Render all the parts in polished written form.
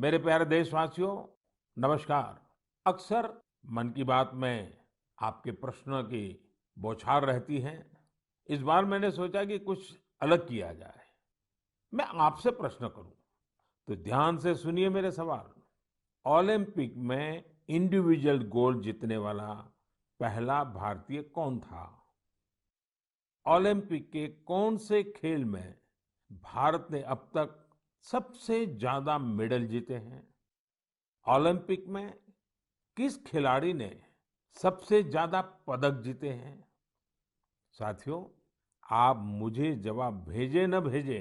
मेरे प्यारे देशवासियों, नमस्कार। अक्सर मन की बात में आपके प्रश्नों की बौछार रहती है। इस बार मैंने सोचा कि कुछ अलग किया जाए। मैं आपसे प्रश्न करूं, तो ध्यान से सुनिए मेरे सवाल। ओलंपिक में इंडिविजुअल गोल्ड जीतने वाला पहला भारतीय कौन था? ओलंपिक के कौन से खेल में भारत ने अब तक सबसे ज्यादा मेडल जीते हैं? ओलंपिक में किस खिलाड़ी ने सबसे ज्यादा पदक जीते हैं? साथियों, आप मुझे जवाब भेजे न भेजे,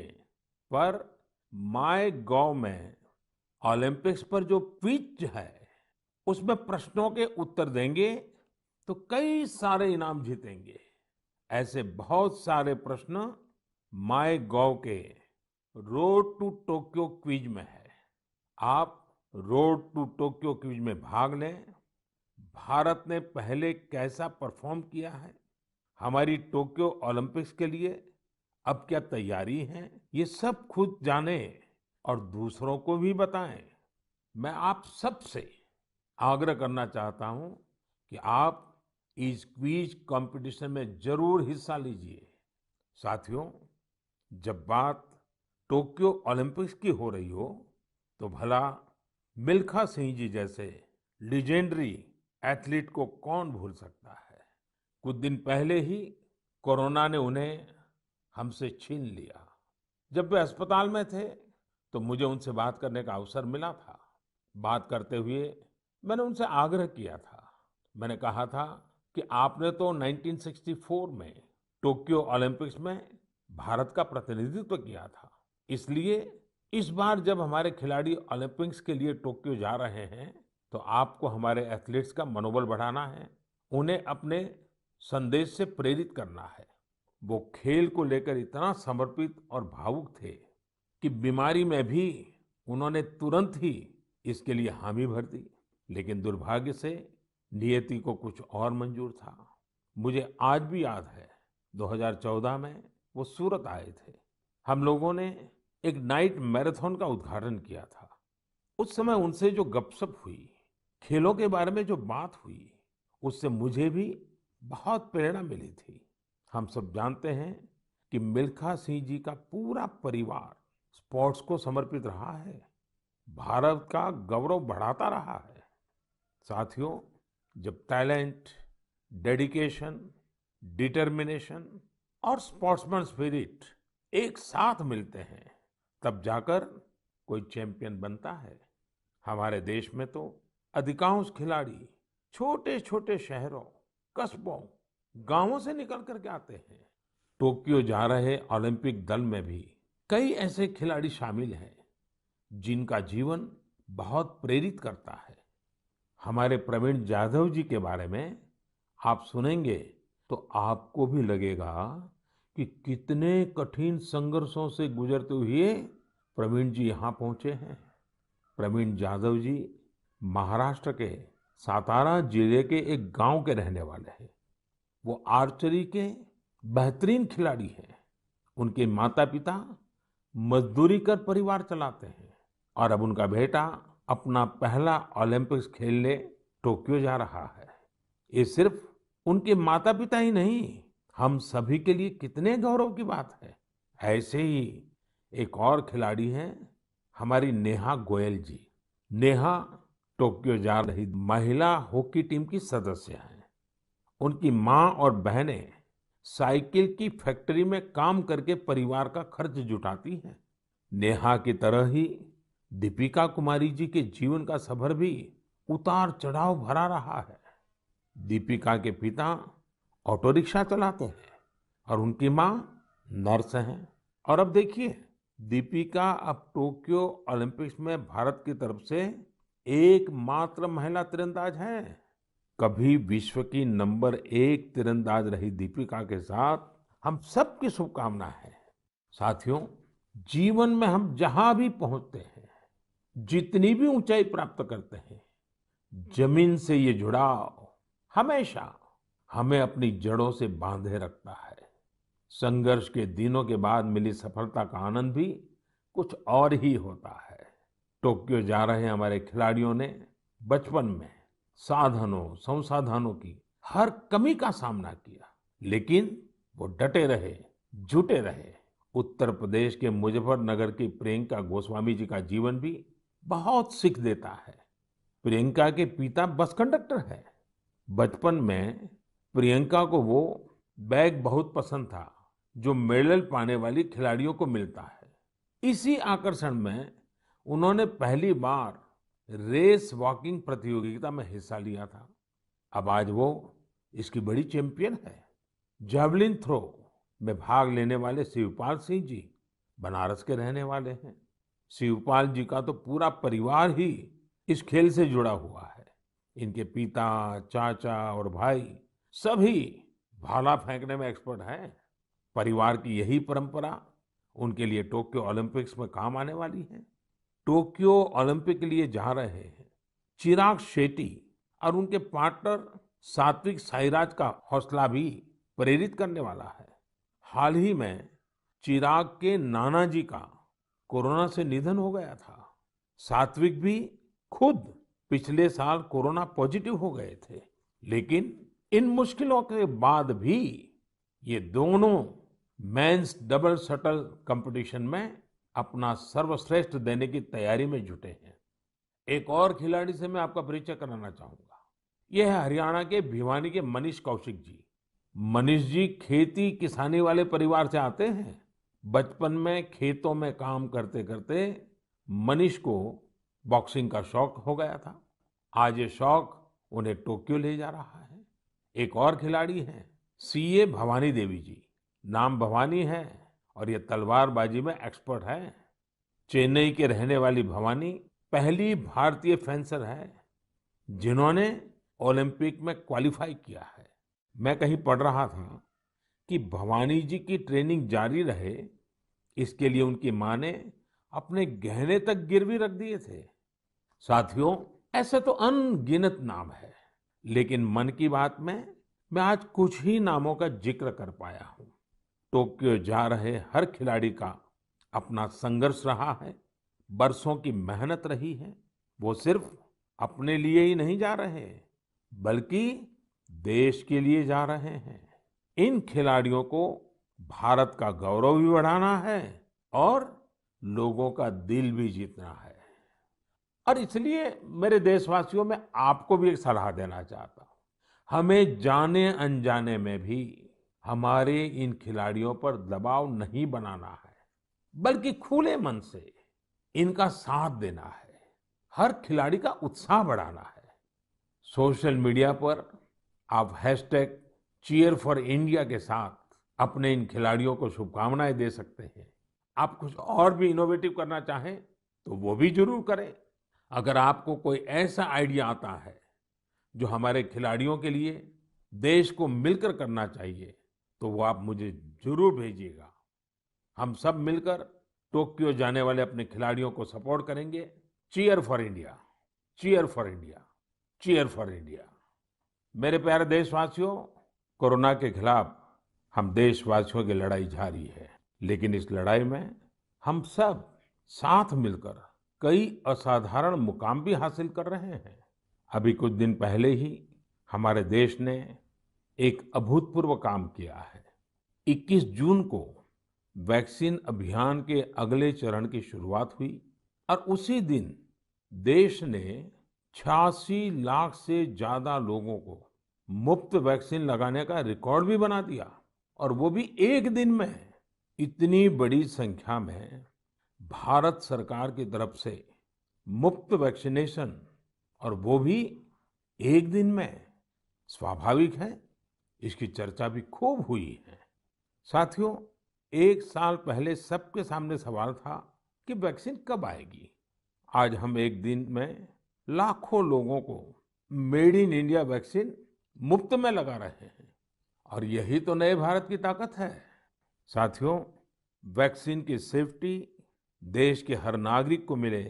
पर माय गॉव में ओलंपिक्स पर जो क्विज है, उसमें प्रश्नों के उत्तर देंगे तो कई सारे इनाम जीतेंगे। ऐसे बहुत सारे प्रश्न माय गॉव के रोड टू टोक्यो क्विज में है। आप रोड टू टोक्यो क्विज में भाग लें। भारत ने पहले कैसा परफॉर्म किया है, हमारी टोक्यो ओलंपिक्स के लिए अब क्या तैयारी है, ये सब खुद जाने और दूसरों को भी बताएं। मैं आप सबसे आग्रह करना चाहता हूं कि आप इस क्विज कंपटीशन में जरूर हिस्सा लीजिए। साथियों, जब बात टोक्यो ओलंपिक्स की हो रही हो, तो भला मिल्खा सिंह जी जैसे लीजेंडरी एथलीट को कौन भूल सकता है। कुछ दिन पहले ही कोरोना ने उन्हें हमसे छीन लिया। जब वे अस्पताल में थे, तो मुझे उनसे बात करने का अवसर मिला था। बात करते हुए मैंने उनसे आग्रह किया था। मैंने कहा था कि आपने तो 1964 में टोक्यो ओलंपिक्स में भारत का प्रतिनिधित्व किया था। इसलिए इस बार जब हमारे खिलाड़ी ओलंपिक्स के लिए टोक्यो जा रहे हैं, तो आपको हमारे एथलीट्स का मनोबल बढ़ाना है, उन्हें अपने संदेश से प्रेरित करना है। वो खेल को लेकर इतना समर्पित और भावुक थे कि बीमारी में भी उन्होंने तुरंत ही इसके लिए हामी भर दी। लेकिन दुर्भाग्य से नियति को कुछ और मंजूर था। मुझे आज भी याद है, 2014 में वो सूरत आए थे। हम लोगों ने एक नाइट मैराथन का उद्घाटन किया था। उस समय उनसे जो गपशप हुई, खेलों के बारे में जो बात हुई, उससे मुझे भी बहुत प्रेरणा मिली थी। हम सब जानते हैं कि मिल्खा सिंह जी का पूरा परिवार स्पोर्ट्स को समर्पित रहा है, भारत का गौरव बढ़ाता रहा है। साथियों, जब टैलेंट, डेडिकेशन, डिटर्मिनेशन और स्पोर्ट्समैन स्पिरिट एक साथ मिलते हैं, तब जाकर कोई चैंपियन बनता है। हमारे देश में तो अधिकांश खिलाड़ी छोटे छोटे शहरों, कस्बों, गांवों से निकल करके आते हैं। टोक्यो जा रहे ओलंपिक दल में भी कई ऐसे खिलाड़ी शामिल हैं जिनका जीवन बहुत प्रेरित करता है। हमारे प्रवीण जाधव जी के बारे में आप सुनेंगे तो आपको भी लगेगा कि कितने कठिन संघर्षों से गुजरते हुए प्रवीण जी यहाँ पहुंचे हैं। प्रवीण जाधव जी महाराष्ट्र के सातारा जिले के एक गांव के रहने वाले हैं। वो आर्चरी के बेहतरीन खिलाड़ी हैं। उनके माता पिता मजदूरी कर परिवार चलाते हैं, और अब उनका बेटा अपना पहला ओलंपिक्स खेलने टोक्यो जा रहा है। ये सिर्फ उनके माता पिता ही नहीं, हम सभी के लिए कितने गौरव की बात है। ऐसे ही एक और खिलाड़ी हैं, हमारी नेहा गोयल जी। नेहा टोक्यो जा रही महिला हॉकी टीम की सदस्य हैं। उनकी माँ और बहनें साइकिल की फैक्ट्री में काम करके परिवार का खर्च जुटाती हैं। नेहा की तरह ही दीपिका कुमारी जी के जीवन का सफर भी उतार चढ़ाव भरा रहा है। दीपिका के पिता ऑटो रिक्शा चलाते हैं और उनकी माँ नर्स हैं। और अब देखिए, दीपिका अब टोक्यो ओलंपिक्स में भारत की तरफ से एकमात्र महिला तीरंदाज हैं। कभी विश्व की नंबर 1 तीरंदाज रही दीपिका के साथ हम सबकी शुभकामना है। साथियों, जीवन में हम जहां भी पहुंचते हैं, जितनी भी ऊंचाई प्राप्त करते हैं, जमीन से ये जुड़ाव हमेशा हमें अपनी जड़ों से बांधे रखता है। संघर्ष के दिनों के बाद मिली सफलता का आनंद भी कुछ और ही होता है। टोक्यो जा रहे हमारे खिलाड़ियों ने बचपन में साधनों, संसाधनों की हर कमी का सामना किया, लेकिन वो डटे रहे, जुटे रहे। उत्तर प्रदेश के मुजफ्फरनगर की प्रियंका गोस्वामी जी का जीवन भी बहुत सीख देता है। प्रियंका के पिता बस कंडक्टर है। बचपन में प्रियंका को वो बैग बहुत पसंद था जो मेडल पाने वाली खिलाड़ियों को मिलता है। इसी आकर्षण में उन्होंने पहली बार रेस वॉकिंग प्रतियोगिता में हिस्सा लिया था। अब आज वो इसकी बड़ी चैंपियन है। जावलिन थ्रो में भाग लेने वाले शिवपाल सिंह जी बनारस के रहने वाले हैं। शिवपाल जी का तो पूरा परिवार ही इस खेल से जुड़ा हुआ है। इनके पिता, चाचा और भाई सभी भाला फेंकने में एक्सपर्ट हैं। परिवार की यही परंपरा उनके लिए टोक्यो ओलंपिक्स में काम आने वाली है। टोक्यो ओलंपिक के लिए जा रहे हैं चिराग शेट्टी और उनके पार्टनर सात्विक साईराज का हौसला भी प्रेरित करने वाला है। हाल ही में चिराग के नाना जी का कोरोना से निधन हो गया था। सात्विक भी खुद पिछले साल कोरोना पॉजिटिव हो गए थे, लेकिन इन मुश्किलों के बाद भी ये दोनों मेंस डबल शटल कंपटीशन में अपना सर्वश्रेष्ठ देने की तैयारी में जुटे हैं। एक और खिलाड़ी से मैं आपका परिचय कराना चाहूंगा। यह है हरियाणा के भिवानी के मनीष कौशिक जी। मनीष जी खेती किसानी वाले परिवार से आते हैं। बचपन में खेतों में काम करते करते मनीष को बॉक्सिंग का शौक हो गया था। आज ये शौक उन्हें टोक्यो ले जा रहा है। एक और खिलाड़ी हैं सीए भवानी देवी जी। नाम भवानी है और ये तलवारबाजी में एक्सपर्ट है। चेन्नई के रहने वाली भवानी पहली भारतीय फेंसर है जिन्होंने ओलंपिक में क्वालिफाई किया है। मैं कहीं पढ़ रहा था कि भवानी जी की ट्रेनिंग जारी रहे, इसके लिए उनकी मां ने अपने गहने तक गिरवी रख दिए थे। साथियों, ऐसे तो अनगिनत नाम है, लेकिन मन की बात में मैं आज कुछ ही नामों का जिक्र कर पाया हूँ। टोक्यो जा रहे हर खिलाड़ी का अपना संघर्ष रहा है, बरसों की मेहनत रही है। वो सिर्फ अपने लिए ही नहीं जा रहे, बल्कि देश के लिए जा रहे हैं। इन खिलाड़ियों को भारत का गौरव भी बढ़ाना है और लोगों का दिल भी जीतना है। और इसलिए मेरे देशवासियों, में आपको भी एक सलाह देना चाहता हूँ। हमें जाने अनजाने में भी हमारे इन खिलाड़ियों पर दबाव नहीं बनाना है, बल्कि खुले मन से इनका साथ देना है। हर खिलाड़ी का उत्साह बढ़ाना है। सोशल मीडिया पर आप हैशटैग चीयर फॉर इंडिया के साथ अपने इन खिलाड़ियों को शुभकामनाएं दे सकते हैं। आप कुछ और भी इनोवेटिव करना चाहें तो वो भी जरूर करें। अगर आपको कोई ऐसा आइडिया आता है जो हमारे खिलाड़ियों के लिए देश को मिलकर करना चाहिए, तो वो आप मुझे जरूर भेजिएगा। हम सब मिलकर टोक्यो जाने वाले अपने खिलाड़ियों को सपोर्ट करेंगे। Cheer for India, cheer for India, cheer for India. मेरे प्यारे देशवासियों, कोरोना के खिलाफ हम देशवासियों की लड़ाई जारी है, लेकिन इस लड़ाई में हम सब साथ मिलकर कई असाधारण मुकाम भी हासिल कर रहे हैं। अभी कुछ दिन पहले ही हमारे देश ने एक अभूतपूर्व काम किया है। 21 जून को वैक्सीन अभियान के अगले चरण की शुरुआत हुई और उसी दिन देश ने 86 लाख से ज्यादा लोगों को मुफ्त वैक्सीन लगाने का रिकॉर्ड भी बना दिया, और वो भी एक दिन में। इतनी बड़ी संख्या में भारत सरकार की तरफ से मुफ्त वैक्सीनेशन, और वो भी एक दिन में, स्वाभाविक है इसकी चर्चा भी खूब हुई है। साथियों, एक साल पहले सबके सामने सवाल था कि वैक्सीन कब आएगी। आज हम एक दिन में लाखों लोगों को मेड इन इंडिया वैक्सीन मुफ्त में लगा रहे हैं, और यही तो नए भारत की ताकत है। साथियों, वैक्सीन की सेफ्टी देश के हर नागरिक को मिले,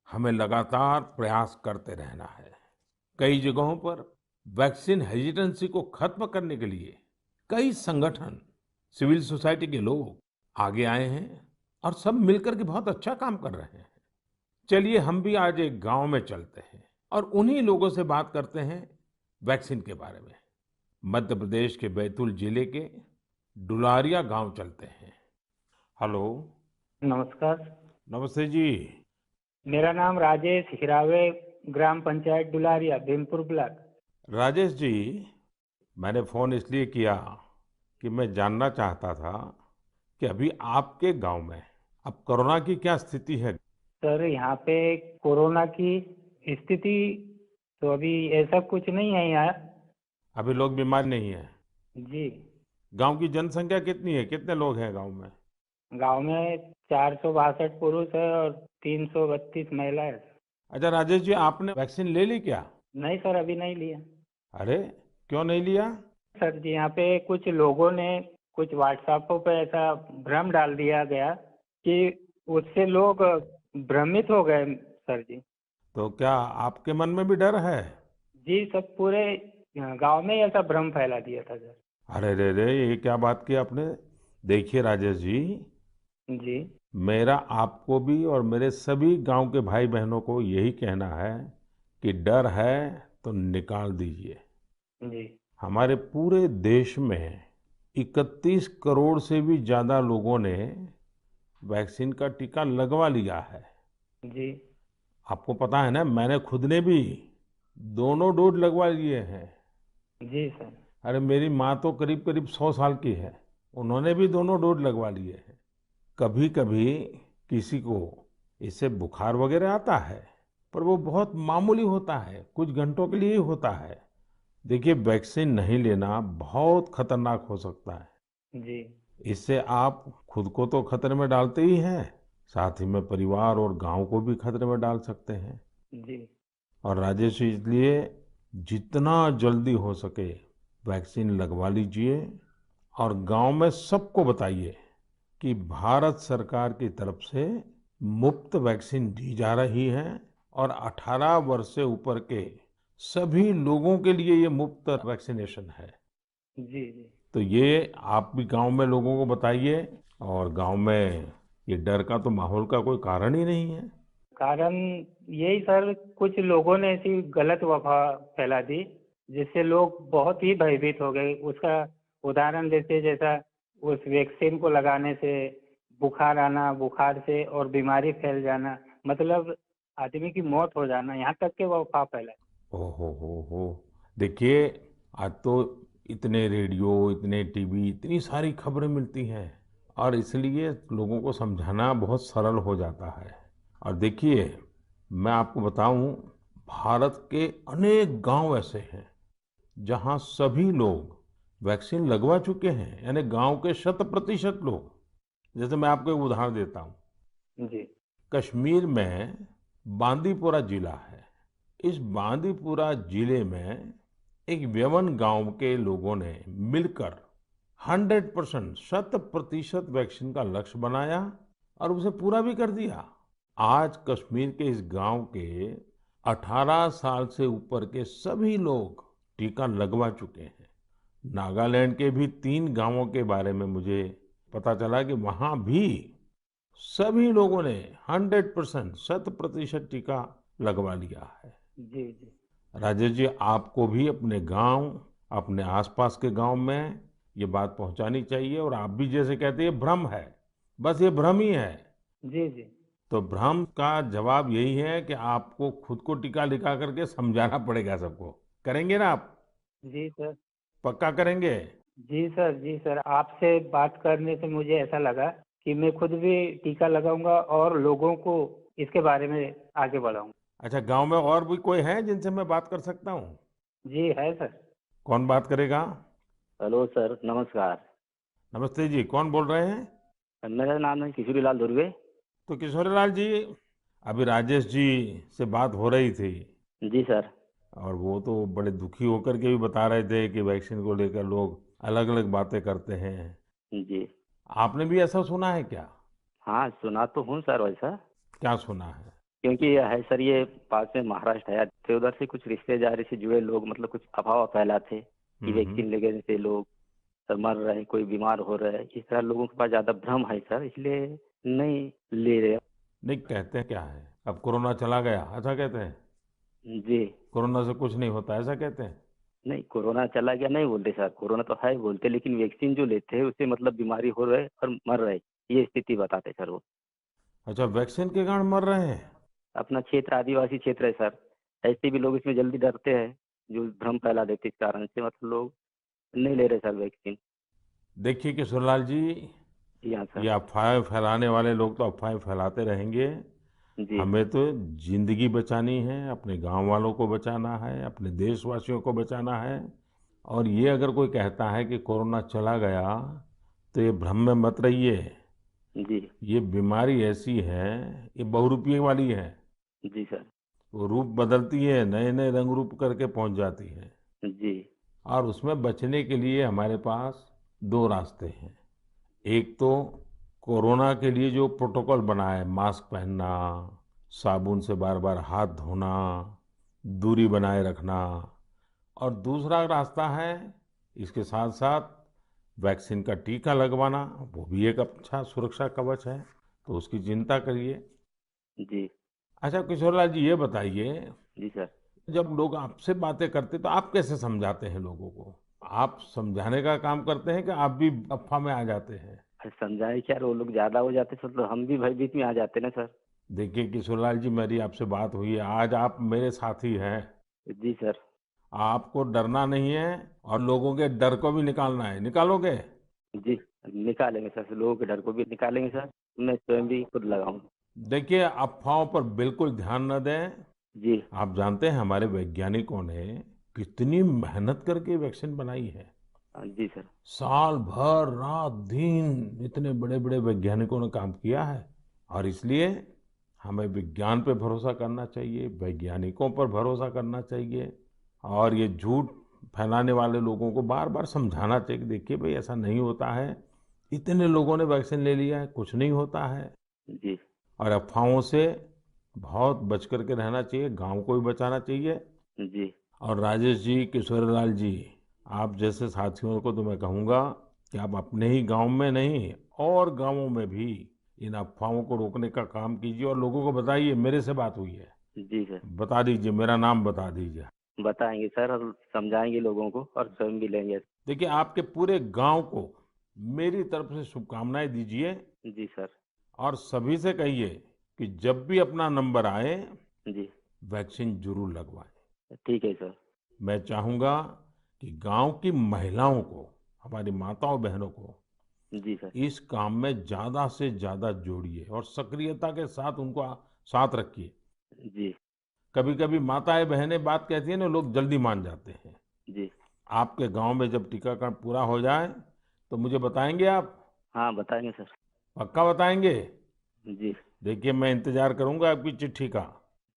हमें लगातार प्रयास करते रहना है। कई जगहों पर वैक्सीन हेजिटेंसी को खत्म करने के लिए कई संगठन, सिविल सोसाइटी के लोग आगे आए हैं और सब मिलकर के बहुत अच्छा काम कर रहे हैं। चलिए हम भी आज एक गांव में चलते हैं और उन्हीं लोगों से बात करते हैं वैक्सीन के बारे में। मध्य प्रदेश के बैतूल जिले के डुलारिया गांव चलते हैं। हेलो। नमस्कार। नमस्ते जी। मेरा नाम राजेश हिरावे, ग्राम पंचायत डुलारिया, भीमपुर ब्लॉक। राजेश जी, मैंने फोन इसलिए किया कि मैं जानना चाहता था कि अभी आपके गांव में अब कोरोना की क्या स्थिति है। सर, यहाँ पे कोरोना की स्थिति तो अभी ऐसा कुछ नहीं है यहाँ। अभी लोग बीमार नहीं है। जी। गांव की जनसंख्या कितनी है, कितने लोग हैं गांव में। गांव में 462 पुरुष है और 332 महिलाएं हैं। अच्छा राजेश जी, आपने वैक्सीन ले ली क्या। नहीं सर, अभी नहीं लिया। अरे, क्यों नहीं लिया। सर जी, यहाँ पे कुछ लोगों ने कुछ व्हाट्सएपों पे ऐसा भ्रम डाल दिया गया कि उससे लोग भ्रमित हो गए सर जी। तो क्या आपके मन में भी डर है। जी, सब पूरे गांव में ही ऐसा भ्रम फैला दिया था सर। अरे रे रे, ये क्या बात की आपने। देखिए राजेश जी, जी। मेरा आपको भी और मेरे सभी गांव के भाई बहनों को यही कहना है कि डर है तो निकाल दीजिए। जी। हमारे पूरे देश में 31 करोड़ से भी ज्यादा लोगों ने वैक्सीन का टीका लगवा लिया है। जी। आपको पता है ना, मैंने खुद ने भी दोनों डोज लगवा लिए हैं। जी सर। अरे मेरी माँ तो करीब करीब 100 साल की है, उन्होंने भी दोनों डोज लगवा लिए हैं। कभी कभी किसी को इससे बुखार वगैरह आता है, पर वो बहुत मामूली होता है, कुछ घंटों के लिए ही होता है। देखिए, वैक्सीन नहीं लेना बहुत खतरनाक हो सकता है। जी। इससे आप खुद को तो खतरे में डालते ही हैं, साथ ही में परिवार और गांव को भी खतरे में डाल सकते हैं। जी। और राजेश जी, इसलिए जितना जल्दी हो सके वैक्सीन लगवा लीजिए और गांव में सबको बताइए कि भारत सरकार की तरफ से मुफ्त वैक्सीन दी जा रही है और 18 वर्ष से ऊपर के सभी लोगों के लिए ये मुफ्त वैक्सीनेशन है। जी। जी। तो ये आप भी गांव में लोगों को बताइए। और गांव में ये डर का तो माहौल का कोई कारण ही नहीं है। कारण यही सर, कुछ लोगों ने ऐसी गलत अफवाह फैला दी जिससे लोग बहुत ही भयभीत हो गए। उसका उदाहरण जैसे जैसा उस वैक्सीन को लगाने से बुखार आना, बुखार से और बीमारी फैल जाना, मतलब आदमी की मौत हो जाना, यहाँ तक के वो अफवाह फैला। हो। देखिए, आज तो इतने रेडियो, इतने टीवी, इतनी सारी खबरें मिलती हैं और इसलिए लोगों को समझाना बहुत सरल हो जाता है। और देखिए, मैं आपको बताऊं, भारत के अनेक गांव ऐसे हैं जहां सभी लोग वैक्सीन लगवा चुके हैं, यानी गांव के 100% लोग। जैसे मैं आपको एक उदाहरण देता हूं। जी। कश्मीर में बांदीपुरा जिला है। इस बांदीपुरा जिले में एक व्यवन गांव के लोगों ने मिलकर 100% 100% वैक्सीन का लक्ष्य बनाया और उसे पूरा भी कर दिया। आज कश्मीर के इस गांव के 18 साल से ऊपर के सभी लोग टीका लगवा चुके हैं। नागालैंड के भी 3 गांवों के बारे में मुझे पता चला कि वहां भी सभी लोगों ने 100% 100% टीका लगवा लिया है। जी। जी। राजेश जी, आपको भी अपने गांव, अपने आसपास के गांव में ये बात पहुंचानी चाहिए। और आप भी जैसे कहते हैं, ये भ्रम है, बस ये भ्रम ही है। जी। जी। तो भ्रम का जवाब यही है कि आपको खुद को टीका लगा करके समझाना पड़ेगा सबको। करेंगे ना आप। जी सर। पक्का करेंगे। जी सर। जी सर, आपसे बात करने से मुझे ऐसा लगा कि मैं खुद भी टीका लगाऊंगा और लोगों को इसके बारे में आगे बढ़ाऊंगा। अच्छा, गांव में और भी कोई है जिनसे मैं बात कर सकता हूँ। जी है सर। कौन बात करेगा। हेलो सर, नमस्कार। नमस्ते जी, कौन बोल रहे हैं। मेरा नाम है किशोरी लाल दुर्वे। तो किशोरीलाल जी, अभी राजेश जी से बात हो रही थी जी सर। और वो तो बड़े दुखी होकर के भी बता रहे थे कि वैक्सीन को लेकर लोग अलग अलग बातें करते हैं। जी। आपने भी ऐसा सुना है क्या। हाँ, सुना तो हूँ सर वैसा। क्या सुना है। क्योंकि ये है सर, ये पास में महाराष्ट्र है, तो उधर से कुछ रिश्तेदारी से जुड़े लोग मतलब कुछ अफवाह फैलाते कि हम्म। वैक्सीन लेने से लोग सर मर रहे हैं, कोई बीमार हो रहा है। इस तरह लोगों के पास ज्यादा भ्रम है सर, इसलिए नहीं ले रहे। नहीं, कहते हैं क्या है, अब कोरोना चला गया ऐसा कहते हैं? जी। कोरोना से कुछ नहीं होता ऐसा कहते हैं? नहीं, कोरोना चला गया नहीं बोलते सर, कोरोना तो है बोलते, लेकिन वैक्सीन जो लेते हैं उससे मतलब बीमारी हो रहे और मर रहे, ये स्थिति बताते सर वो। अच्छा, वैक्सीन के कारण मर रहे हैं? अपना क्षेत्र आदिवासी क्षेत्र है सर, ऐसे भी लोग इसमें जल्दी डरते हैं, जो भ्रम फैला देते इस कारण से मतलब लोग नहीं ले रहे सर वैक्सीन। देखिए किशोरलाल जी, जी हाँ सर। ये अफवाहें फैलाने वाले लोग तो अफवाहें फैलाते रहेंगे। जी। हमें तो जिंदगी बचानी है, अपने गांव वालों को बचाना है, अपने देशवासियों को बचाना है। और ये अगर कोई कहता है कि कोरोना चला गया, तो ये भ्रम में मत रहिए। जी। ये बीमारी ऐसी है, ये बहुरूपिये वाली है। जी सर। वो रूप बदलती है, नए नए रंग रूप करके पहुंच जाती है। जी। और उसमें बचने के लिए हमारे पास दो रास्ते हैं। एक तो कोरोना के लिए जो प्रोटोकॉल बना है, मास्क पहनना, साबुन से बार बार हाथ धोना, दूरी बनाए रखना। और दूसरा रास्ता है, इसके साथ साथ वैक्सीन का टीका लगवाना। वो भी एक अच्छा सुरक्षा कवच है, तो उसकी चिंता करिए। जी। अच्छा किशोरलाल जी, ये बताइए, जी सर। जब लोग आपसे बातें करते तो आप कैसे समझाते हैं लोगों को? आप समझाने का काम करते हैं कि आप भी अफवाह में आ जाते हैं? समझाए क्या, वो लोग ज्यादा हो जाते सर तो हम भी भयभीत में आ जाते ना सर। देखिए किशोरलाल जी, मेरी आपसे बात हुई है, आज आप मेरे साथी हैं। जी सर। आपको डरना नहीं है और लोगों के डर को भी निकालना है। निकालोगे? जी। निकालेंगे सर, लोगों के डर को भी निकालेंगे सर, मैं स्वयं भी खुद लगाऊंगा। देखिए, अफवाहों पर बिल्कुल ध्यान न दें। जी। आप जानते हैं हमारे वैज्ञानिकों ने कितनी मेहनत करके वैक्सीन बनाई है। जी सर। साल भर रात दिन इतने बड़े बड़े वैज्ञानिकों ने काम किया है। और इसलिए हमें विज्ञान पे भरोसा करना चाहिए, वैज्ञानिकों पर भरोसा करना चाहिए। और ये झूठ फैलाने वाले लोगों को बार बार समझाना चाहिए कि देखिए भाई, ऐसा नहीं होता है। इतने लोगों ने वैक्सीन ले लिया है, कुछ नहीं होता है। जी। और अफवाहों से बहुत बच करके रहना चाहिए, गांव को भी बचाना चाहिए। जी। और राजेश जी, किशोरीलाल जी, आप जैसे साथियों को तो मैं कहूंगा कि आप अपने ही गांव में नहीं और गांवों में भी इन अफवाहों को रोकने का काम कीजिए और लोगों को बताइए मेरे से बात हुई है। जी सर। बता दीजिए, मेरा नाम बता दीजिए। बताएंगे सर और समझाएंगे लोगों को और स्वयं भी लेंगे। देखिए, आपके पूरे गांव को मेरी तरफ से शुभकामनाएं दीजिए। जी सर। और सभी से कहिए कि जब भी अपना नंबर आए, जी। वैक्सीन जरूर लगवाएं। ठीक है सर। मैं चाहूंगा कि गांव की महिलाओं को, हमारी माताओं बहनों को जी सर। इस काम में ज्यादा से ज्यादा जोड़िए और सक्रियता के साथ उनको साथ रखिए। जी। कभी कभी माताएं बहनें बात कहती है ना, लोग जल्दी मान जाते हैं। जी। आपके गांव में जब टीकाकरण पूरा हो जाए तो मुझे बताएंगे आप? हाँ बताएंगे सर। पक्का बताएंगे? जी। देखिए, मैं इंतजार करूंगा आपकी चिट्ठी का।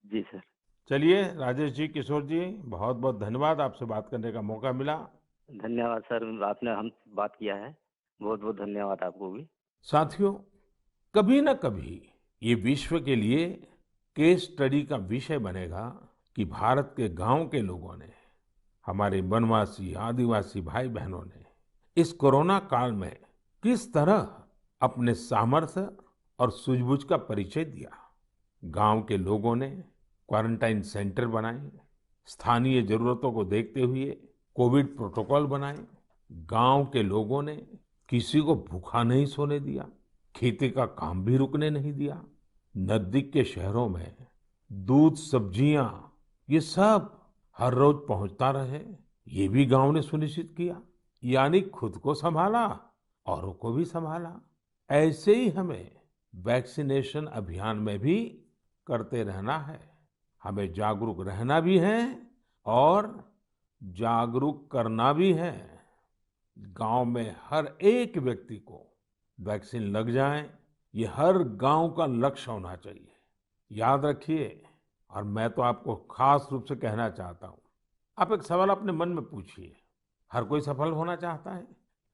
जी सर। चलिए राजेश जी, किशोर जी, बहुत बहुत धन्यवाद, आपसे बात करने का मौका मिला। धन्यवाद सर, आपने हम बात किया है, बहुत बहुत धन्यवाद आपको भी। साथियों, कभी न कभी ये विश्व के लिए केस स्टडी का विषय बनेगा कि भारत के गांव के लोगों ने, हमारे वनवासी आदिवासी भाई बहनों ने इस कोरोना काल में किस तरह अपने सामर्थ्य और सूझबूझ का परिचय दिया। गांव के लोगों ने क्वारंटाइन सेंटर बनाए, स्थानीय जरूरतों को देखते हुए कोविड प्रोटोकॉल बनाए। गांव के लोगों ने किसी को भूखा नहीं सोने दिया, खेती का काम भी रुकने नहीं दिया। नजदीक के शहरों में दूध, सब्जियां, ये सब हर रोज पहुंचता रहे, ये भी गांव ने सुनिश्चित किया। यानी खुद को संभाला, औरों को भी संभाला। ऐसे ही हमें वैक्सीनेशन अभियान में भी करते रहना है। हमें जागरूक रहना भी है और जागरूक करना भी है। गांव में हर एक व्यक्ति को वैक्सीन लग जाए, ये हर गांव का लक्ष्य होना चाहिए। याद रखिए, और मैं तो आपको खास रूप से कहना चाहता हूं, आप एक सवाल अपने मन में पूछिए। हर कोई सफल होना चाहता है,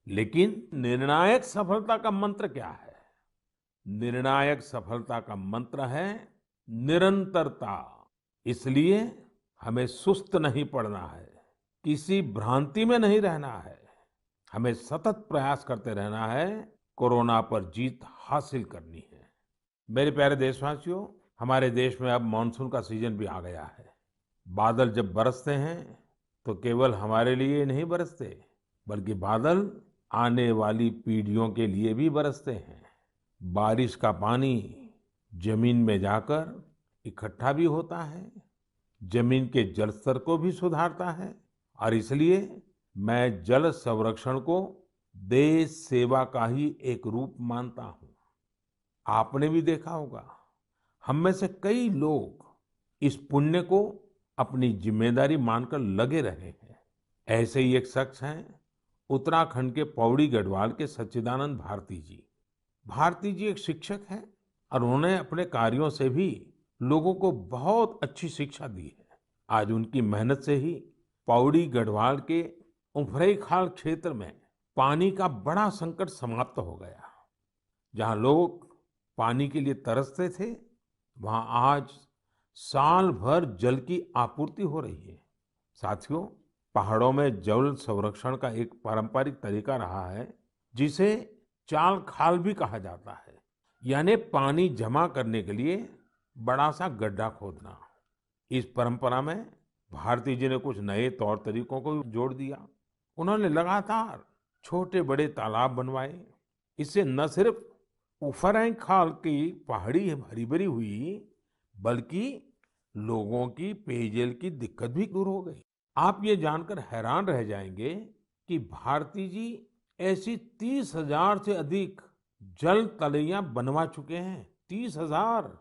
लेकिन निर्णायक सफलता का मंत्र क्या है? निर्णायक सफलता का मंत्र है निरंतरता। इसलिए हमें सुस्त नहीं पड़ना है, किसी भ्रांति में नहीं रहना है। हमें सतत प्रयास करते रहना है, कोरोना पर जीत हासिल करनी है। मेरे प्यारे देशवासियों, हमारे देश में अब मानसून का सीजन भी आ गया है। बादल जब बरसते हैं तो केवल हमारे लिए नहीं बरसते, बल्कि बादल आने वाली पीढ़ियों के लिए भी बरसते हैं। बारिश का पानी जमीन में जाकर इकट्ठा भी होता है, जमीन के जल स्तर को भी सुधारता है, और इसलिए मैं जल संरक्षण को देश सेवा का ही एक रूप मानता हूँ। आपने भी देखा होगा, हम में से कई लोग इस पुण्य को अपनी जिम्मेदारी मानकर लगे रहे हैं। ऐसे ही एक शख्स हैं उत्तराखंड के पौड़ी गढ़वाल के सच्चिदानंद भारती जी। भारती जी एक शिक्षक हैं और उन्होंने अपने कार्यों से भी लोगों को बहुत अच्छी शिक्षा दी है। आज उनकी मेहनत से ही पौड़ी गढ़वाल के उफरैंखाल क्षेत्र में पानी का बड़ा संकट समाप्त हो गया। जहां लोग पानी के लिए तरसते थे, वहां आज साल भर जल की आपूर्ति हो रही है। साथियों, पहाड़ों में जल संरक्षण का एक पारंपरिक तरीका रहा है, जिसे चाल खाल भी कहा जाता है, यानी पानी जमा करने के लिए बड़ा सा गड्ढा खोदना। इस परंपरा में भारती जी ने कुछ नए तौर तरीकों को भी जोड़ दिया। उन्होंने लगातार छोटे बड़े तालाब बनवाए। इससे न सिर्फ उफरैंखाल की पहाड़ी हरी भरी हुई, बल्कि लोगों की पेयजल की दिक्कत भी दूर हो गई। आप ये जानकर हैरान रह जाएंगे कि भारती जी ऐसी 30,000 से अधिक जल तलैया बनवा चुके हैं। 30,000।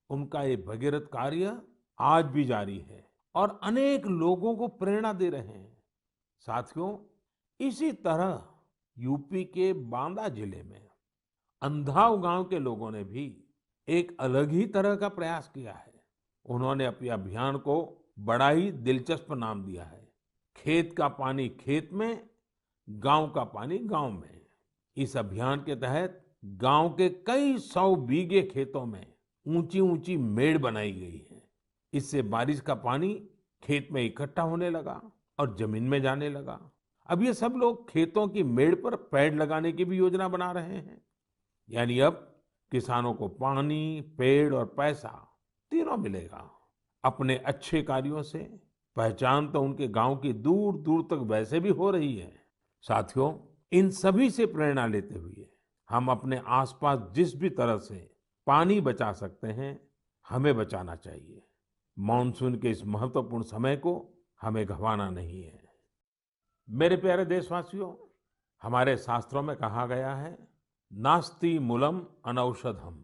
उनका ये भगीरथ कार्य आज भी जारी है और अनेक लोगों को प्रेरणा दे रहे हैं। साथियों, इसी तरह यूपी के बांदा जिले में अंधाव गांव के लोगों ने भी एक अलग ही तरह का प्रयास किया है। उन्होंने अपने अभियान को बड़ा ही दिलचस्प नाम दिया है, खेत का पानी खेत में, गांव का पानी गांव में। इस अभियान के तहत गांव के कई 100 बीघे खेतों में ऊंची ऊंची मेड़ बनाई गई है। इससे बारिश का पानी खेत में इकट्ठा होने लगा और जमीन में जाने लगा। अब ये सब लोग खेतों की मेड़ पर पेड़ लगाने की भी योजना बना रहे हैं। यानी अब किसानों को पानी, पेड़ और पैसा तीनों मिलेगा। अपने अच्छे कार्यों से पहचान तो उनके गांव की दूर दूर तक वैसे भी हो रही है। साथियों, इन सभी से प्रेरणा लेते हुए हम अपने आसपास जिस भी तरह से पानी बचा सकते हैं, हमें बचाना चाहिए। मानसून के इस महत्वपूर्ण समय को हमें गंवाना नहीं है। मेरे प्यारे देशवासियों, हमारे शास्त्रों में कहा गया है, नास्ति मूलम अनौषधम,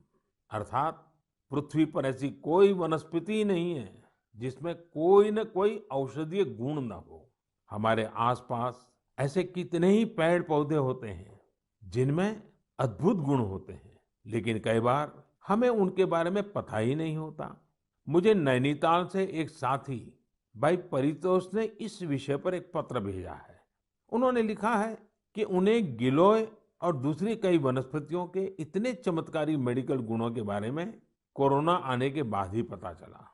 अर्थात पृथ्वी पर ऐसी कोई वनस्पति ही नहीं है जिसमें कोई न कोई औषधीय गुण न हो। हमारे आसपास ऐसे कितने ही पेड़ पौधे होते हैं जिनमें अद्भुत गुण होते हैं, लेकिन कई बार हमें उनके बारे में पता ही नहीं होता। मुझे नैनीताल से एक साथी भाई परितोष ने इस विषय पर एक पत्र भेजा है। उन्होंने लिखा है कि उन्हें गिलोय और दूसरी कई वनस्पतियों के इतने चमत्कारी मेडिकल गुणों के बारे में कोरोना आने के बाद ही पता चला।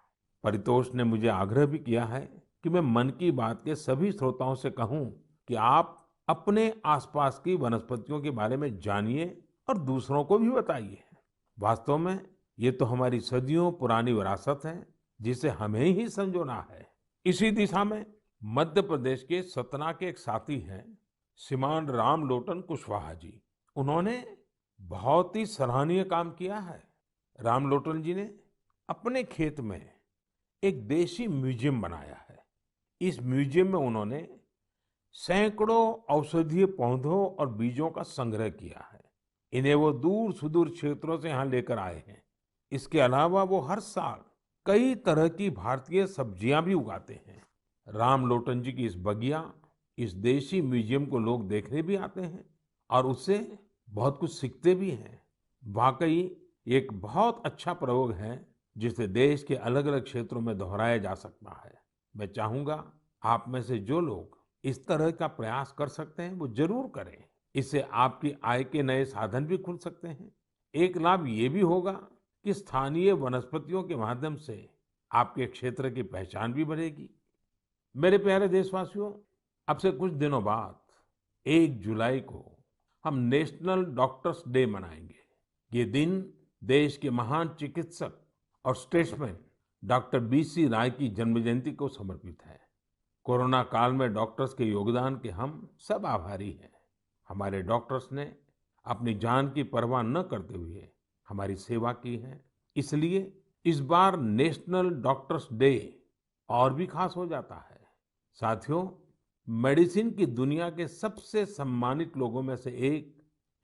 परितोष ने मुझे आग्रह भी किया है कि मैं मन की बात के सभी श्रोताओं से कहूं कि आप अपने आसपास की वनस्पतियों के बारे में जानिए और दूसरों को भी बताइए। वास्तव में ये तो हमारी सदियों पुरानी विरासत है, जिसे हमें ही संजोना है। इसी दिशा में मध्य प्रदेश के सतना के एक साथी हैं श्रीमान रामलोटन कुशवाहा जी। उन्होंने बहुत ही सराहनीय काम किया है। रामलोटन जी ने अपने खेत में एक देशी म्यूजियम बनाया है। इस म्यूजियम में उन्होंने सैकड़ों औषधीय पौधों और बीजों का संग्रह किया है। इन्हें वो दूर सुदूर क्षेत्रों से यहाँ लेकर आए हैं। इसके अलावा वो हर साल कई तरह की भारतीय सब्जियां भी उगाते हैं। रामलोटन जी की इस बगिया, इस देशी म्यूजियम को लोग देखने भी आते हैं और उससे बहुत कुछ सीखते भी हैं। वाकई ये एक बहुत अच्छा प्रयोग है जिसे देश के अलग अलग क्षेत्रों में दोहराया जा सकता है। मैं चाहूंगा आप में से जो लोग इस तरह का प्रयास कर सकते हैं वो जरूर करें। इससे आपकी आय के नए साधन भी खुल सकते हैं। एक लाभ ये भी होगा कि स्थानीय वनस्पतियों के माध्यम से आपके क्षेत्र की पहचान भी बढ़ेगी। मेरे प्यारे देशवासियों, अब से कुछ दिनों बाद 1 जुलाई को हम नेशनल डॉक्टर्स डे मनाएंगे। ये दिन देश के महान चिकित्सक और स्टेट्समैन डॉक्टर बीसी राय की जन्म जयंती को समर्पित है। कोरोना काल में डॉक्टर्स के योगदान के हम सब आभारी हैं। हमारे डॉक्टर्स ने अपनी जान की परवाह न करते हुए हमारी सेवा की है। इसलिए इस बार नेशनल डॉक्टर्स डे और भी खास हो जाता है। साथियों, मेडिसिन की दुनिया के सबसे सम्मानित लोगों में से एक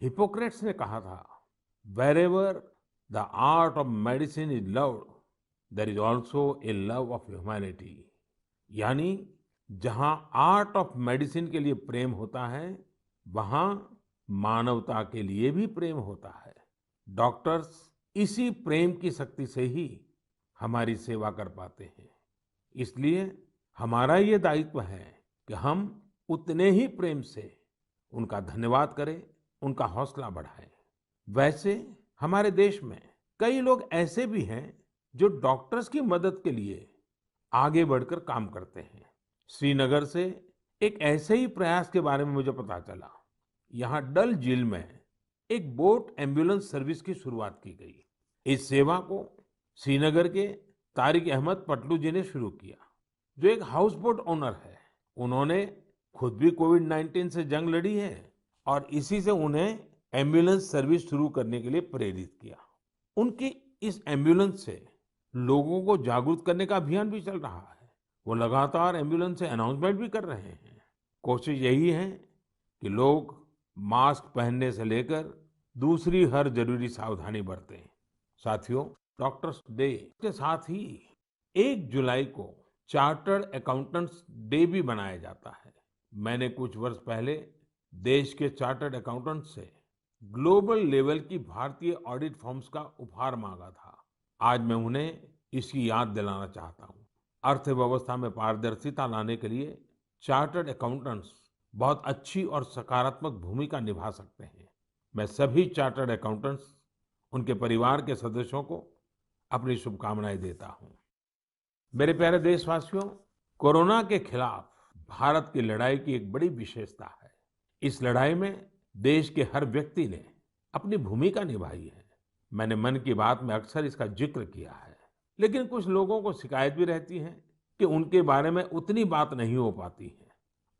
हिप्पोक्रेट्स ने कहा था, wherever the art of medicine is loved, there is also a love of humanity. यानी जहां आर्ट ऑफ मेडिसिन के लिए प्रेम होता है, वहां मानवता के लिए भी प्रेम होता है। डॉक्टर्स इसी प्रेम की शक्ति से ही हमारी सेवा कर पाते हैं। इसलिए हमारा ये दायित्व है कि हम उतने ही प्रेम से उनका धन्यवाद करें, उनका हौसला बढ़ाएं। वैसे हमारे देश में कई लोग ऐसे भी हैं जो डॉक्टर्स की मदद के लिए आगे बढ़कर काम करते हैं। श्रीनगर से एक ऐसे ही प्रयास के बारे में मुझे पता चला। यहाँ डल झील में एक बोट एम्बुलेंस सर्विस की शुरुआत की गई। इस सेवा को श्रीनगर के तारिक अहमद पटलू जी ने शुरू किया, जो एक हाउस बोट ओनर है। उन्होंने खुद भी कोविड-19 से जंग लड़ी है और इसी से उन्हें एम्बुलेंस सर्विस शुरू करने के लिए प्रेरित किया। उनकी इस एम्बुलेंस से लोगों को जागरूक करने का अभियान भी चल रहा है। वो लगातार एम्बुलेंस से अनाउंसमेंट भी कर रहे हैं। कोशिश यही है कि लोग मास्क पहनने से लेकर दूसरी हर जरूरी सावधानी बरतें। साथियों, डॉक्टर्स डे के साथ ही 1 जुलाई को चार्टर्ड अकाउंटेंट्स डे भी मनाया जाता है। मैंने कुछ वर्ष पहले देश के चार्टर्ड अकाउंटेंट्स से ग्लोबल लेवल की भारतीय ऑडिट फर्म्स का उपहार मांगा था। आज मैं उन्हें इसकी याद दिलाना चाहता हूँ। अर्थव्यवस्था में पारदर्शिता लाने के लिए चार्टर्ड अकाउंटेंट्स बहुत अच्छी और सकारात्मक भूमिका निभा सकते हैं। मैं सभी चार्टर्ड अकाउंटेंट्स, उनके परिवार के सदस्यों को अपनी शुभकामनाएं देता हूँ। मेरे प्यारे देशवासियों, कोरोना के खिलाफ भारत की लड़ाई की एक बड़ी विशेषता है। इस लड़ाई में देश के हर व्यक्ति ने अपनी भूमिका निभाई है। मैंने मन की बात में अक्सर इसका जिक्र किया है, लेकिन कुछ लोगों को शिकायत भी रहती है कि उनके बारे में उतनी बात नहीं हो पाती है।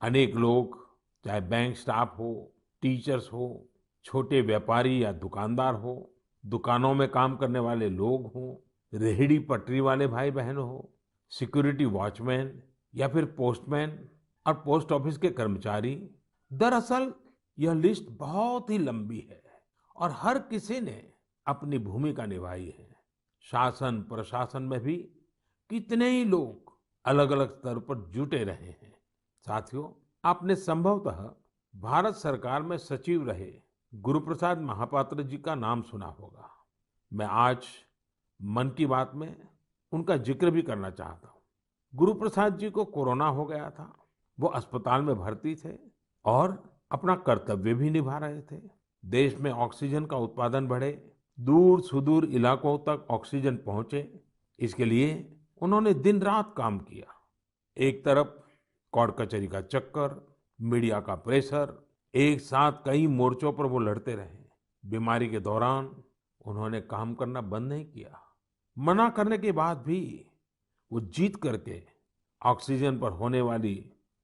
अनेक लोग, चाहे बैंक स्टाफ हो, टीचर्स हो, छोटे व्यापारी या दुकानदार हो, दुकानों में काम करने वाले लोग हों, रेहड़ी पटरी वाले भाई बहन हो, सिक्योरिटी वॉचमैन या फिर पोस्टमैन और पोस्ट ऑफिस के कर्मचारी, दरअसल यह लिस्ट बहुत ही लंबी है और हर किसी ने अपनी भूमिका निभाई है। शासन प्रशासन में भी कितने ही लोग अलग अलग स्तर पर जुटे रहे हैं। साथियों, आपने संभवतः भारत सरकार में सचिव रहे गुरुप्रसाद महापात्र जी का नाम सुना होगा। मैं आज मन की बात में उनका जिक्र भी करना चाहता हूँ। गुरुप्रसाद जी को कोरोना हो गया था। वो अस्पताल में भर्ती थे और अपना कर्तव्य भी निभा रहे थे। देश में ऑक्सीजन का उत्पादन बढ़े, दूर सुदूर इलाकों तक ऑक्सीजन पहुंचे, इसके लिए उन्होंने दिन रात काम किया। एक तरफ कोर्ट कचहरी का चक्कर, मीडिया का प्रेशर, एक साथ कई मोर्चों पर वो लड़ते रहे। बीमारी के दौरान उन्होंने काम करना बंद नहीं किया। मना करने के बाद भी वो जीत करके ऑक्सीजन पर होने वाली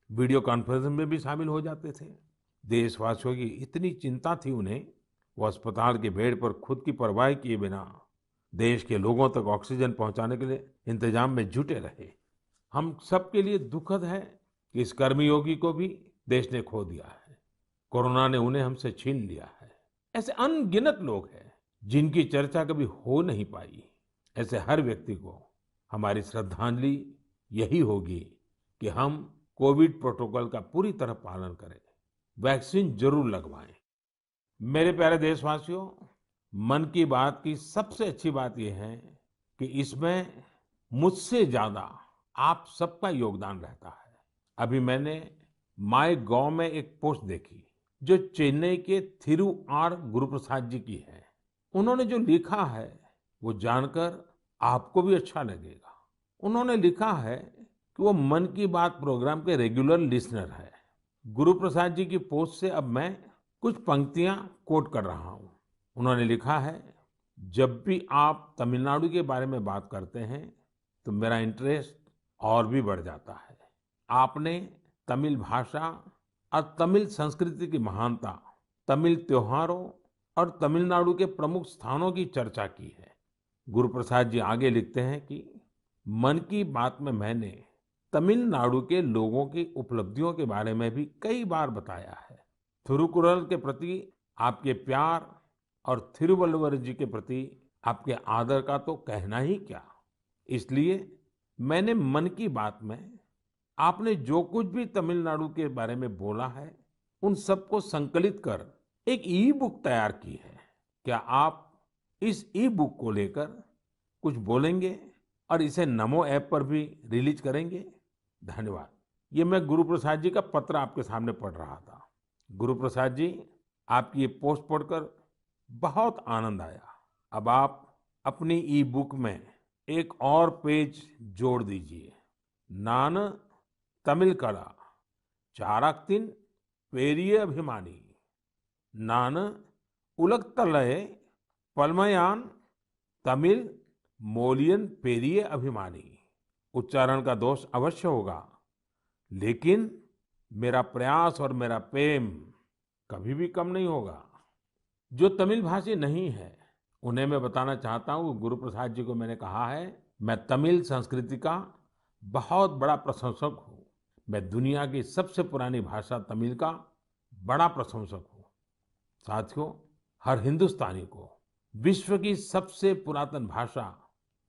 वीडियो कॉन्फ्रेंस में भी शामिल हो जाते थे। देशवासियों की इतनी चिंता थी उन्हें, वो अस्पताल के बेड पर खुद की परवाह किए बिना देश के लोगों तक ऑक्सीजन पहुंचाने के लिए इंतजाम में जुटे रहे। हम सबके लिए दुखद है कि इस कर्मयोगी को भी देश ने खो दिया है। कोरोना ने उन्हें हमसे छीन लिया है। ऐसे अनगिनत लोग हैं जिनकी चर्चा कभी हो नहीं पाई। ऐसे हर व्यक्ति को हमारी श्रद्धांजलि यही होगी कि हम कोविड प्रोटोकॉल का पूरी तरह पालन करें, वैक्सीन जरूर लगवाएं। मेरे प्यारे देशवासियों, मन की बात की सबसे अच्छी बात यह है कि इसमें मुझसे ज्यादा आप सबका योगदान रहता है। अभी मैंने माय गॉव में एक पोस्ट देखी जो चेन्नई के थिरु आर गुरुप्रसाद जी की है। उन्होंने जो लिखा है वो जानकर आपको भी अच्छा लगेगा। उन्होंने लिखा है कि वो मन की बात प्रोग्राम के रेगुलर लिसनर है। गुरुप्रसाद जी की पोस्ट से अब मैं कुछ पंक्तियां कोट कर रहा हूं। उन्होंने लिखा है, जब भी आप तमिलनाडु के बारे में बात करते हैं, तो मेरा इंटरेस्ट और भी बढ़ जाता है। आपने तमिल भाषा और तमिल संस्कृति की महानता, तमिल त्योहारों और तमिलनाडु के प्रमुख स्थानों की चर्चा की है। गुरु प्रसाद जी आगे लिखते हैं कि मन की बात में मैंने तमिलनाडु के लोगों की उपलब्धियों के बारे में भी कई बार बताया है। थिरुकुरल के प्रति आपके प्यार और थिरुवल्लुवर जी के प्रति आपके आदर का तो कहना ही क्या। इसलिए मैंने मन की बात में आपने जो कुछ भी तमिलनाडु के बारे में बोला है, उन सबको संकलित कर एक ई बुक तैयार की है। क्या आप इस ई बुक को लेकर कुछ बोलेंगे और इसे नमो ऐप पर भी रिलीज करेंगे? धन्यवाद। ये मैं गुरु प्रसाद जी का पत्र आपके सामने पढ़ रहा था। गुरु प्रसाद जी, आपकी ये पोस्ट पढ़कर बहुत आनंद आया। अब आप अपनी ई बुक में एक और पेज जोड़ दीजिए। नान तमिल कला चाराक्तिन पेरिये अभिमानी, नान उलगतलय पलमयान तमिल मोलियन पेरिये अभिमानी। उच्चारण का दोष अवश्य होगा, लेकिन मेरा प्रयास और मेरा प्रेम कभी भी कम नहीं होगा। जो तमिल भाषी नहीं है, उन्हें मैं बताना चाहता हूँ, गुरु प्रसाद जी को मैंने कहा है, मैं तमिल संस्कृति का बहुत बड़ा प्रशंसक हूँ। मैं दुनिया की सबसे पुरानी भाषा तमिल का बड़ा प्रशंसक हूँ। साथियों, हर हिंदुस्तानी को विश्व की सबसे पुरातन भाषा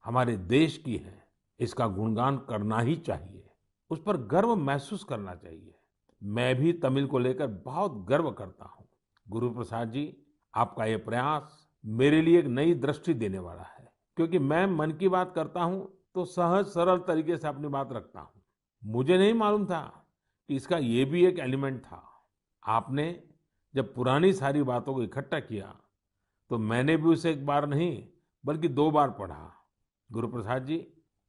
हमारे देश की है, इसका गुणगान करना ही चाहिए, उस पर गर्व महसूस करना चाहिए। मैं भी तमिल को लेकर बहुत गर्व करता हूँ। गुरु प्रसाद जी, आपका ये प्रयास मेरे लिए एक नई दृष्टि देने वाला है, क्योंकि मैं मन की बात करता हूँ तो सहज सरल तरीके से अपनी बात रखता हूँ। मुझे नहीं मालूम था कि इसका ये भी एक एलिमेंट था। आपने जब पुरानी सारी बातों को इकट्ठा किया, तो मैंने भी उसे एक बार नहीं बल्कि 2 बार पढ़ा। गुरु प्रसाद जी,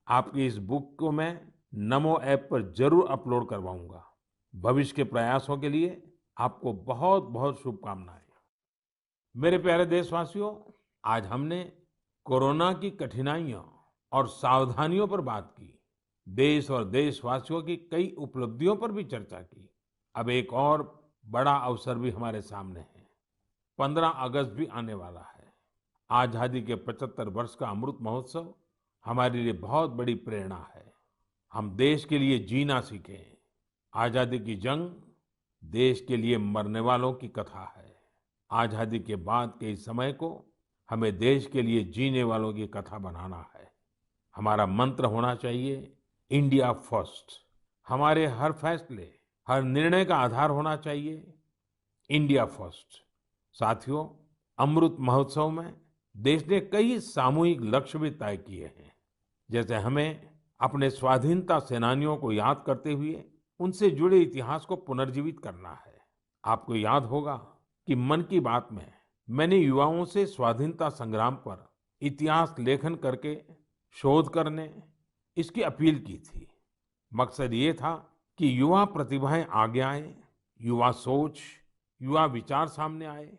आपकी इस बुक को मैं नमो ऐप पर जरूर अपलोड करवाऊंगा। भविष्य के प्रयासों के लिए आपको बहुत बहुत शुभकामनाएं। मेरे प्यारे देशवासियों, आज हमने कोरोना की कठिनाइयों और सावधानियों पर बात की। देश और देशवासियों की कई उपलब्धियों पर भी चर्चा की। अब एक और बड़ा अवसर भी हमारे सामने है। 15 अगस्त भी आने वाला है। आजादी के 75 वर्ष का अमृत महोत्सव हमारे लिए बहुत बड़ी प्रेरणा है। हम देश के लिए जीना सीखें। आजादी की जंग देश के लिए मरने वालों की कथा है। आजादी के बाद के इस समय को हमें देश के लिए जीने वालों की कथा बनाना है। हमारा मंत्र होना चाहिए इंडिया फर्स्ट। हमारे हर फैसले, हर निर्णय का आधार होना चाहिए इंडिया फर्स्ट। साथियों, अमृत महोत्सव में देश ने कई सामूहिक लक्ष्य भी तय किए हैं। जैसे हमें अपने स्वाधीनता सेनानियों को याद करते हुए उनसे जुड़े इतिहास को पुनर्जीवित करना है। आपको याद होगा कि मन की बात में मैंने युवाओं से स्वाधीनता संग्राम पर इतिहास लेखन करके शोध करने इसकी अपील की थी। मकसद ये था कि युवा प्रतिभाएं आगे आए, युवा सोच, युवा विचार सामने आए,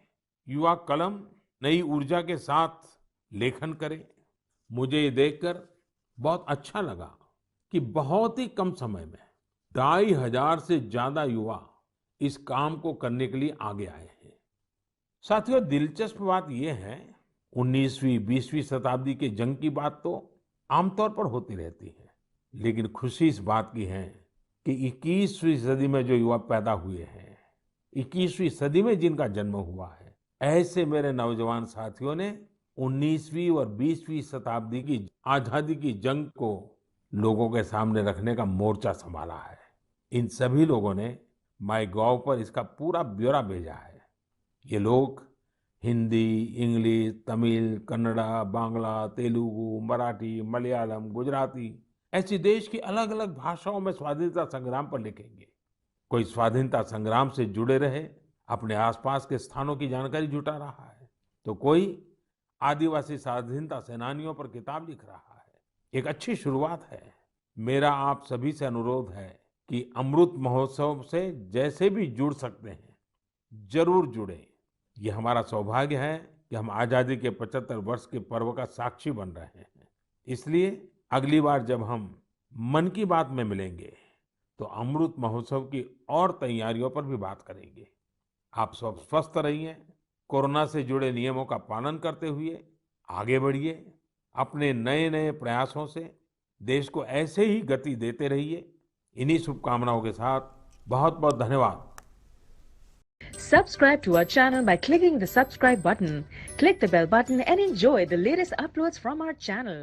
युवा कलम नई ऊर्जा के साथ लेखन करे। मुझे ये देखकर बहुत अच्छा लगा कि बहुत ही कम समय में 2500 से ज्यादा युवा इस काम को करने के लिए आगे आए हैं। साथियों, दिलचस्प बात यह है, 19वीं 20वीं शताब्दी के जंग की बात तो आमतौर पर होती रहती है, लेकिन खुशी इस बात की है कि 21वीं सदी में जो युवा पैदा हुए हैं, 21वीं सदी में जिनका जन्म हुआ है, ऐसे मेरे नौजवान साथियों ने 19वीं और 20वीं शताब्दी की आजादी की जंग को लोगों के सामने रखने का मोर्चा संभाला है। इन सभी लोगों ने माईगॉव पर इसका पूरा ब्यौरा भेजा है। ये लोग हिंदी, इंग्लिश, तमिल, कन्नड़ा, बांग्ला, तेलुगु, मराठी, मलयालम, गुजराती ऐसी देश की अलग अलग भाषाओं में स्वाधीनता संग्राम पर लिखेंगे। कोई स्वाधीनता संग्राम से जुड़े रहे अपने आसपास के स्थानों की जानकारी जुटा रहा है, तो कोई आदिवासी स्वाधीनता सेनानियों पर किताब लिख रहा है। एक अच्छी शुरुआत है। मेरा आप सभी से अनुरोध है कि अमृत महोत्सव से जैसे भी जुड़ सकते हैं, जरूर जुड़े। ये हमारा सौभाग्य है कि हम आजादी के 75 वर्ष के पर्व का साक्षी बन रहे हैं। इसलिए अगली बार जब हम मन की बात में मिलेंगे तो अमृत महोत्सव की और तैयारियों पर भी बात करेंगे। आप सब स्वस्थ रहिए, कोरोना से जुड़े नियमों का पालन करते हुए आगे बढ़िए, अपने नए नए प्रयासों से देश को ऐसे ही गति देते रहिए। इन्हीं शुभकामनाओं के साथ बहुत बहुत धन्यवाद। Subscribe to our channel by clicking the subscribe button. Click the bell button and enjoy the latest uploads from our channel.